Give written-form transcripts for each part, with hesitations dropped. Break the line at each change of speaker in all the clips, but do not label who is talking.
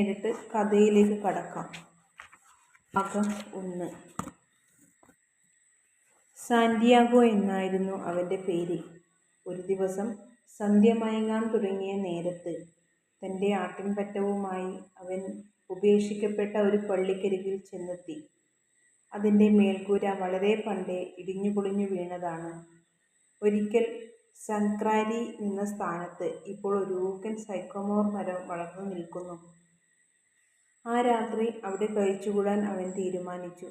നേരിട്ട് കഥയിലേക്ക് കടക്കാം. ഭാഗം 1. സാന്റിയാഗോ എന്നായിരുന്നു അവൻ്റെ പേര്. ഒരു ദിവസം സന്ധ്യ മയങ്ങാൻ തുടങ്ങിയ നേരത്ത് തൻ്റെ ആട്ടിൻപറ്റവുമായി അവൻ ഉപേക്ഷിക്കപ്പെട്ട ഒരു പള്ളിക്കരികിൽ ചെന്നെത്തി. അതിൻ്റെ മേൽക്കൂര വളരെ പണ്ടേ ഇടിഞ്ഞു പൊളിഞ്ഞു വീണതാണ്. ഒരിക്കൽ സൻക്രാരി നിന്ന സ്ഥാനത്ത് ഇപ്പോൾ ഒരു ഊക്കൻ സൈക്കോമോർ മരം വളർന്നു നിൽക്കുന്നു. ആ രാത്രി അവിടെ കഴിച്ചുകൂടാൻ അവൻ തീരുമാനിച്ചു.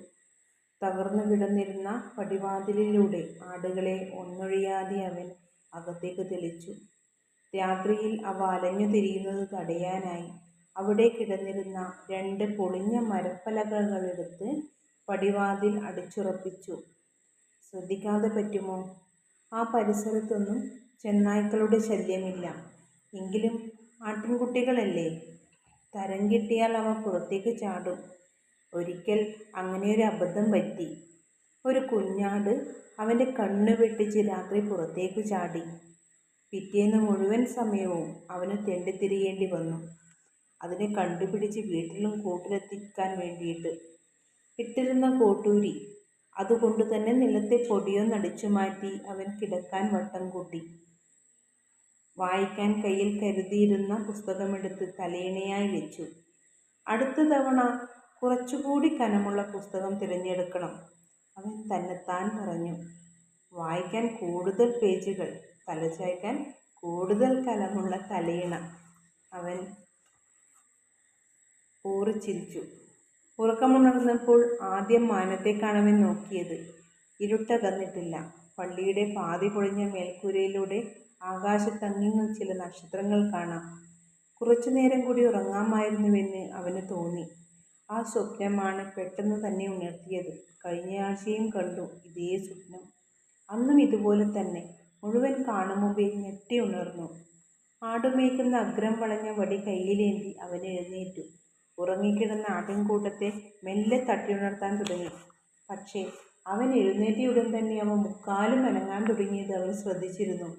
തകർന്നു കിടന്നിരുന്ന പടിവാതിലിലൂടെ ആടുകളെ ഒന്നൊഴിയാതെ അവൻ അകത്തേക്ക് തെളിച്ചു. രാത്രിയിൽ അവ അലഞ്ഞു തിരിയുന്നത് തടയാനായി അവിടെ കിടന്നിരുന്ന 2 പൊളിഞ്ഞ മരപ്പലകകളെടുത്ത് പടിവാതിൽ അടിച്ചുറപ്പിച്ചു. ശ്രദ്ധിക്കാതെ പറ്റുമോ? ആ പരിസരത്തൊന്നും ചെന്നായ്ക്കളുടെ ശല്യമില്ല. എങ്കിലും ആട്ടിൻകുട്ടികളല്ലേ, തരം കിട്ടിയാൽ അവ പുറത്തേക്ക് ചാടും. ഒരിക്കൽ അങ്ങനെയൊരു അബദ്ധം പറ്റി. ഒരു കുഞ്ഞാട് അവൻ്റെ കണ്ണ് വെട്ടിച്ച് രാത്രി പുറത്തേക്ക് ചാടി. പിറ്റേന്ന് മുഴുവൻ സമയവും അവന് തെണ്ടിത്തിരിയേണ്ടി വന്നു, അതിനെ കണ്ടുപിടിച്ച് വീട്ടിലും കൂട്ടിലെത്തിക്കാൻ വേണ്ടിയിട്ട്. ഇട്ടിരുന്ന കോട്ടൂരി അതുകൊണ്ട് തന്നെ നിലത്തെ പൊടിയൊന്നടിച്ചു മാറ്റി അവൻ കിടക്കാൻ വട്ടം കൂട്ടി. വായിക്കാൻ കയ്യിൽ കരുതിയിരുന്ന പുസ്തകമെടുത്ത് തലയിണയായി വെച്ചു. അടുത്ത തവണ കുറച്ചുകൂടി കനമുള്ള പുസ്തകം തിരഞ്ഞെടുക്കണം, അവൻ തന്നെത്താൻ പറഞ്ഞു. വായിക്കാൻ കൂടുതൽ പേജുകൾ, തലചായ്ക്കാൻ കൂടുതൽ കനമുള്ള തലയിണ. അവൻ ഊറിച്ചിരിച്ചു. ഉറക്കമുണർന്നപ്പോൾ ആദ്യം മാനത്തേക്കാണവൻ നോക്കിയത്. ഇരുട്ടകന്നിട്ടില്ല. പള്ളിയുടെ പാതി പൊളിഞ്ഞ മേൽക്കൂരയിലൂടെ ആകാശത്തങ്ങിങ്ങും ചില നക്ഷത്രങ്ങൾ കാണാം. കുറച്ചുനേരം കൂടി ഉറങ്ങാമായിരുന്നുവെന്ന് അവന് തോന്നി. ആ സ്വപ്നമാണ് പെട്ടെന്ന് തന്നെ ഉണർത്തിയത്. കഴിഞ്ഞയാഴ്ചയും കണ്ടു ഇതേ സ്വപ്നം. അന്നും ഇതുപോലെ തന്നെ. മുഴുവൻ കാണും മുമ്പേ ഞെട്ടി ഉണർന്നു. ആടുമേയ്ക്കുന്ന അഗ്രം വളഞ്ഞ വടി കയ്യിലേന്തി അവൻ എഴുന്നേറ്റു. ഉറങ്ങിക്കിടന്ന ആട്ടിൻകൂട്ടത്തെ മെല്ലെ തട്ടിയുണർത്താൻ തുടങ്ങി. പക്ഷേ അവൻ എഴുന്നേറ്റയുടൻ തന്നെ അവ മുക്കാലും അനങ്ങാൻ തുടങ്ങിയത് അവൻ ശ്രദ്ധിച്ചിരുന്നു.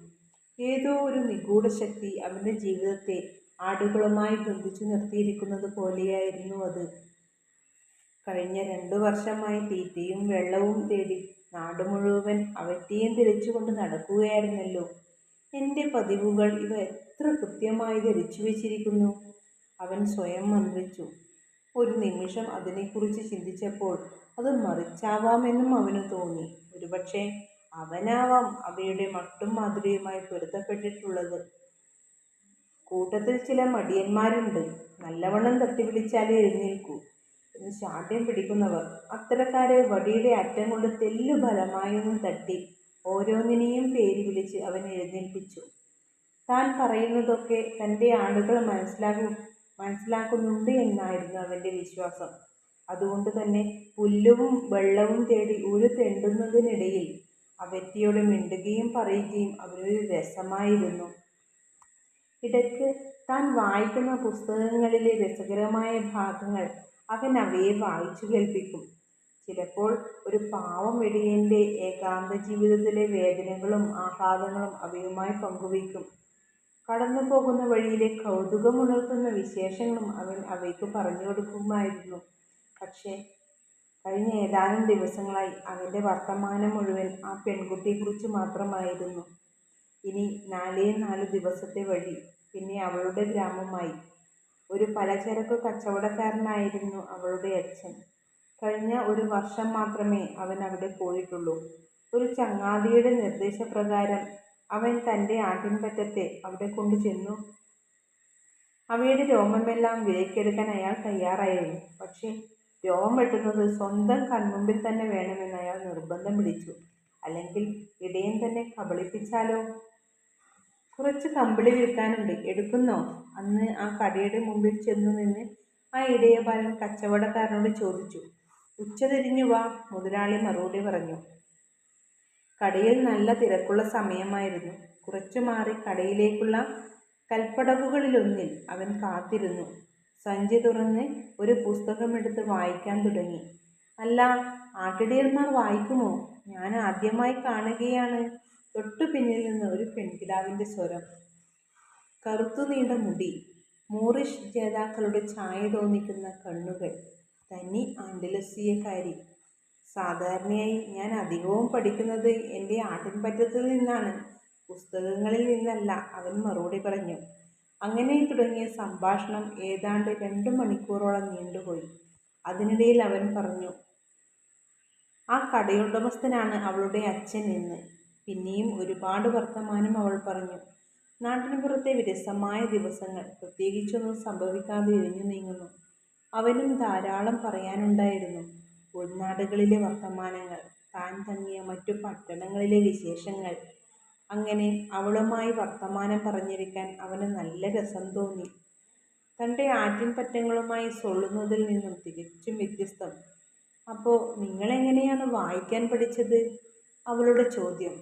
ഏതോ ഒരു നിഗൂഢ ശക്തി അവൻ്റെ ജീവിതത്തെ ആടുകളുമായി ബന്ധിച്ചു നിർത്തിയിരിക്കുന്നത് പോലെയായിരുന്നു അത്. കഴിഞ്ഞ 2 വർഷമായി തീറ്റയും വെള്ളവും തേടി നാട് മുഴുവൻ അവറ്റെയും തിരച്ചുകൊണ്ട് നടക്കുകയായിരുന്നല്ലോ. എൻ്റെ പതിവുകൾ ഇവ എത്ര കൃത്യമായി ധരിച്ചു വെച്ചിരിക്കുന്നു, അവൻ സ്വയം മന്ത്രിച്ചു. ഒരു നിമിഷം അതിനെക്കുറിച്ച് ചിന്തിച്ചപ്പോൾ അത് മറിച്ചാവാമെന്നും അവന് തോന്നി. ഒരുപക്ഷെ അവനാവാം അവയുടെ മട്ടും മാധുര്യവുമായി പൊരുത്തപ്പെട്ടിട്ടുള്ളത്. കൂട്ടത്തിൽ ചില മടിയന്മാരുണ്ട്, നല്ലവണ്ണം തട്ടി വിളിച്ചാലേ എഴുന്നേൽക്കൂ എന്ന് ശാഠ്യം പിടിക്കുന്നവർ. അത്തരക്കാരെ വടിയുടെ അറ്റം കൊണ്ട് തെല്ലു ബലമായൊന്ന് തട്ടി ഓരോന്നിനെയും പേര് വിളിച്ച് അവൻ എഴുന്നേൽപ്പിച്ചു. താൻ പറയുന്നതൊക്കെ തൻ്റെ ആടുകൾ മനസ്സിലാക്കുന്നുണ്ട് എന്നായിരുന്നു അവൻ്റെ വിശ്വാസം. അതുകൊണ്ട് തന്നെ പുല്ലും വെള്ളവും തേടി ഒരു തെണ്ടുന്നതിനിടയിൽ അവറ്റയോട് മിണ്ടുകയും പറയുകയും അവനൊരു രസമായിരുന്നു. ഇടയ്ക്ക് താൻ വായിക്കുന്ന പുസ്തകങ്ങളിലെ രസകരമായ ഭാഗങ്ങൾ അവൻ അവയെ വായിച്ചു കേൾപ്പിക്കും. ചിലപ്പോൾ ഒരു പാവം ഇടയൻ്റെ ഏകാന്ത ജീവിതത്തിലെ വേദനകളും ആഹ്ലാദങ്ങളും അവയുമായി പങ്കുവയ്ക്കും. കടന്നു പോകുന്ന വഴിയിലെ കൗതുകമുണർത്തുന്ന വിശേഷങ്ങളും അവൻ അവയ്ക്ക് പറഞ്ഞു കൊടുക്കുമായിരുന്നു. പക്ഷേ കഴിഞ്ഞ ഏതാനും ദിവസങ്ങളായി അവൻ്റെ വർത്തമാനം മുഴുവൻ ആ പെൺകുട്ടിയെക്കുറിച്ച് മാത്രമായിരുന്നു. ഇനി 4 ദിവസത്തെ വഴി, പിന്നെ അവളുടെ ഗ്രാമമായി. ഒരു പലചരക്ക് കച്ചവടക്കാരനായിരുന്നു അവളുടെ അച്ഛൻ. കഴിഞ്ഞ 1 വർഷം മാത്രമേ അവൻ അവിടെ പോയിട്ടുള്ളൂ. ഒരു ചങ്ങാതിയുടെ നിർദ്ദേശപ്രകാരം അവൻ തൻ്റെ ആട്ടിൻപറ്റത്തെ അവിടെ കൊണ്ടു ചെന്നു. അവയുടെ രോമമെല്ലാം വിലയ്ക്കെടുക്കാൻ അയാൾ തയ്യാറായിരുന്നു. പക്ഷേ രോമം വെട്ടുന്നത് സ്വന്തം കൺമുമ്പിൽ തന്നെ വേണമെന്ന് അയാൾ നിർബന്ധം പിടിച്ചു. അല്ലെങ്കിൽ ഇടയൻ തന്നെ കബളിപ്പിച്ചാലോ? കുറച്ച് കമ്പിളി വിൽക്കാനുണ്ട്, എടുക്കുന്നോ? അന്ന് ആ കടയുടെ മുമ്പിൽ ചെന്നു നിന്ന് ആ ഇടയബാലൻ കച്ചവടക്കാരനോട് ചോദിച്ചു. ഉച്ചതിരിഞ്ഞു വാ, മുതലാളി മറുപടി പറഞ്ഞു. കടയിൽ നല്ല തിരക്കുള്ള സമയമായിരുന്നു. കുറച്ചു മാറി കടയിലേക്കുള്ള കൽപ്പടവുകളിലൊന്നിൽ അവൻ കാത്തിരുന്നു. സഞ്ചി തുറന്ന് ഒരു പുസ്തകമെടുത്ത് വായിക്കാൻ തുടങ്ങി. അല്ല, ആട്ടിടയന്മാർ വായിക്കുമോ? ഞാൻ ആദ്യമായി കാണുകയാണ്. തൊട്ടു പിന്നിൽ നിന്ന് ഒരു പെൺകിടാവിൻ്റെ സ്വരം. കറുത്തു നീണ്ട മുടി, മൂറിഷ് ജേതാക്കളുടെ ഛായ തോന്നിക്കുന്ന കണ്ണുകൾ. തനി ആൻഡലൂസിയക്കാരി. സാധാരണയായി ഞാൻ അധികവും പഠിക്കുന്നത് എൻ്റെ ആട്ടിൻപറ്റത്തിൽ നിന്നാണ്, പുസ്തകങ്ങളിൽ നിന്നല്ല, അവൻ മറുപടി പറഞ്ഞു. അങ്ങനെ തുടങ്ങിയ സംഭാഷണം ഏതാണ്ട് 2 മണിക്കൂറോളം നീണ്ടുപോയി. അതിനിടയിൽ അവൻ പറഞ്ഞു, ആ കടയുടമസ്ഥനാണ് അവളുടെ അച്ഛൻ എന്ന്. പിന്നെയും ഒരുപാട് വർത്തമാനം അവൾ പറഞ്ഞു. നാട്ടിൻപുറത്തെ വിരസമായ ദിവസങ്ങൾ പ്രത്യേകിച്ചൊന്നും സംഭവിക്കാതെ ഇഴഞ്ഞു നീങ്ങുന്നു. അവനും ധാരാളം പറയാനുണ്ടായിരുന്നു. ഉൾനാടുകളിലെ വർത്തമാനങ്ങൾ, താൻ തങ്ങിയ മറ്റു പട്ടണങ്ങളിലെ വിശേഷങ്ങൾ. അങ്ങനെ അവളുമായി വർത്തമാനം പറഞ്ഞിരിക്കാൻ അവന് നല്ല രസം തോന്നി. തൻ്റെ ആട്ടിൻപറ്റങ്ങളുമായി സൊള്ളുന്നതിൽ നിന്നും തികച്ചും വ്യത്യസ്തം. അപ്പോൾ നിങ്ങളെങ്ങനെയാണ് വായിക്കാൻ പഠിച്ചത്? അവളുടെ ചോദ്യം.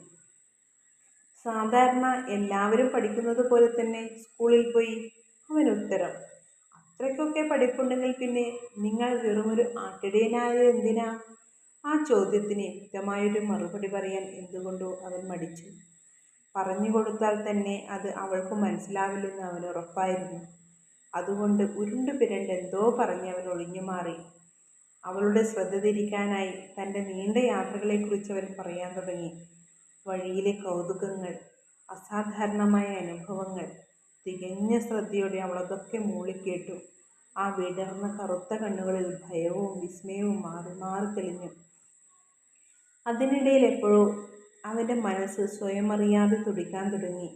സാധാരണ എല്ലാവരും പഠിക്കുന്നത് പോലെ തന്നെ, സ്കൂളിൽ പോയി. അവൻ ഉത്തരം. അത്രയ്ക്കൊക്കെ പഠിപ്പുണ്ടെങ്കിൽ പിന്നെ നിങ്ങൾ വെറുമൊരു ആട്ടിടയനായത് എന്തിനാ? ആ ചോദ്യത്തിന് വ്യക്തമായൊരു മറുപടി പറയാൻ എന്തുകൊണ്ടോ അവൻ മടിച്ചു. പറഞ്ഞു കൊടുത്താൽ തന്നെ അത് അവൾക്ക് മനസ്സിലാവില്ലെന്ന് അവന് ഉറപ്പായിരുന്നു. അതുകൊണ്ട് ഉരുണ്ടു പിരണ്ട് എന്തോ പറഞ്ഞ് അവൻ ഒഴിഞ്ഞുമാറി. അവളുടെ ശ്രദ്ധ തിരിക്കാനായി തൻ്റെ നീണ്ട യാത്രകളെക്കുറിച്ച് അവൻ പറയാൻ തുടങ്ങി. വഴിയിലെ കൗതുകങ്ങൾ, അസാധാരണമായ അനുഭവങ്ങൾ. തികഞ്ഞ ശ്രദ്ധയോടെ അവളതൊക്കെ മൂളിക്കേട്ടു. ആ വിടർന്ന കറുത്ത കണ്ണുകളിൽ ഭയവും വിസ്മയവും മാറി മാറി തെളിഞ്ഞു. അതിനിടയിൽ എപ്പോഴോ അവൻ്റെ മനസ്സ് സ്വയമറിയാതെ തുടിക്കാൻ തുടങ്ങി.